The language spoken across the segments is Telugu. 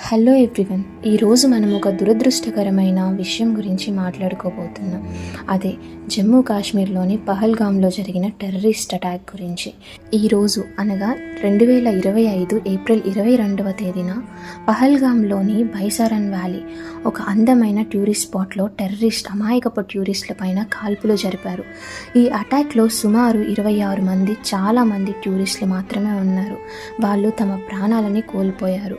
హలో ఎవ్రీవన్, ఈరోజు మనం ఒక దురదృష్టకరమైన విషయం గురించి మాట్లాడుకోబోతున్నాం. అదే జమ్మూ కాశ్మీర్లోని పహల్గామ్లో జరిగిన టెర్రరిస్ట్ అటాక్ గురించి. ఈరోజు అనగా 2025 ఏప్రిల్ 22వ తేదీన పహల్గామ్లోని బైసారన్ వ్యాలీ ఒక అందమైన టూరిస్ట్ స్పాట్లో అమాయకపు టూరిస్టుల పైన కాల్పులు జరిపారు. ఈ అటాక్లో సుమారు 26 మంది, చాలామంది టూరిస్టులు మాత్రమే ఉన్నారు. వాళ్ళు తమ ప్రాణాలని కోల్పోయారు.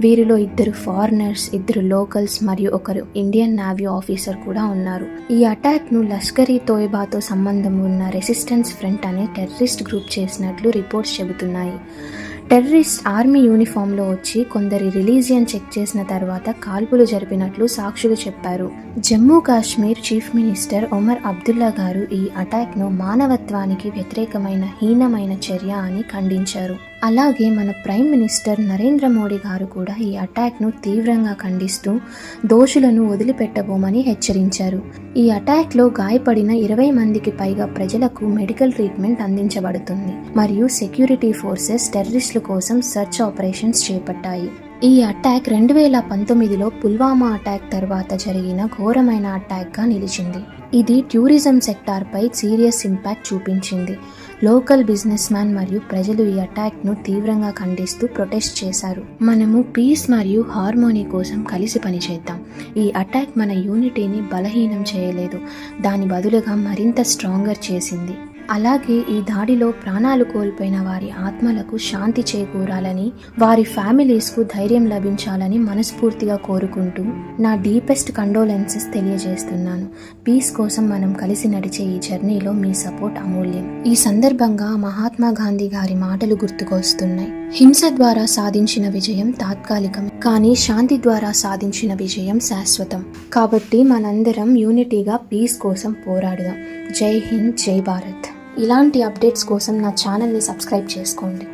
వీరిలో 2 ఫారినర్స్, 2 లోకల్స్ మరియు ఒకరు ఇండియన్ నేవీ ఆఫీసర్ కూడా ఉన్నారు. ఈ అటాక్ను లష్కర్ ఈ తోయిబాతో సంబంధం ఉన్న రెసిస్టెన్స్ ఫ్రంట్ అనే టెర్రరిస్ట్ గ్రూప్ చేసినట్లు రిపోర్ట్స్ చెబుతున్నాయి. టెర్రరిస్ట్ ఆర్మీ యూనిఫామ్లో వచ్చి కొందరి రిలీజియన్ చెక్ చేసిన తర్వాత కాల్పులు జరిపినట్లు సాక్షులు చెప్పారు. జమ్మూ కాశ్మీర్ చీఫ్ మినిస్టర్ ఒమర్ అబ్దుల్లా గారు ఈ అటాక్ను మానవత్వానికి వ్యతిరేకమైన హీనమైన చర్య అని ఖండించారు. అలాగే మన ప్రైమ్ మినిస్టర్ నరేంద్ర మోడీ గారు కూడా ఈ అటాక్ను తీవ్రంగా ఖండిస్తూ దోషులను వదిలిపెట్టబోమని హెచ్చరించారు. ఈ అటాక్లో గాయపడిన 20 మందికి పైగా ప్రజలకు మెడికల్ ట్రీట్మెంట్ అందించబడుతుంది మరియు సెక్యూరిటీ ఫోర్సెస్ టెర్రరిస్టుల కోసం సెర్చ్ ఆపరేషన్స్ చేపట్టాయి. ఈ అటాక్ 2019లో పుల్వామా అటాక్ తర్వాత జరిగిన ఘోరమైన అటాక్గా నిలిచింది. ఇది టూరిజం సెక్టార్పై సీరియస్ ఇంపాక్ట్ చూపించింది. లోకల్ బిజినెస్ మ్యాన్ మరియు ప్రజలు ఈ అటాక్ను తీవ్రంగా ఖండిస్తూ ప్రొటెస్ట్ చేశారు. మనము పీస్ మరియు హార్మోనీ కోసం కలిసి పనిచేద్దాం. ఈ అటాక్ మన యూనిటీని బలహీనం చేయలేదు, దాని బదులుగా మరింత స్ట్రాంగర్ చేసింది. అలాగే ఈ దాడిలో ప్రాణాలు కోల్పోయిన వారి ఆత్మలకు శాంతి చేకూరాలని, వారి ఫ్యామిలీస్కు ధైర్యం లభించాలని మనస్ఫూర్తిగా కోరుకుంటూ నా డీపెస్ట్ కండోలెన్సెస్ తెలియజేస్తున్నాను. పీస్ కోసం మనం కలిసి నడిచే ఈ జర్నీలో మీ సపోర్ట్ అమూల్యం. ఈ సందర్భంగా మహాత్మా గాంధీ గారి మాటలు గుర్తుకొస్తున్నాయి. హింస ద్వారా సాధించిన విజయం తాత్కాలికం, కానీ శాంతి ద్వారా సాధించిన విజయం శాశ్వతం. కాబట్టి మనందరం యూనిటీగా పీస్ కోసం పోరాడుదాం. జై హింద్, జై భారత్. ఇలాంటి అప్డేట్స్ కోసం నా ఛానల్ని సబ్స్క్రైబ్ చేసుకోండి.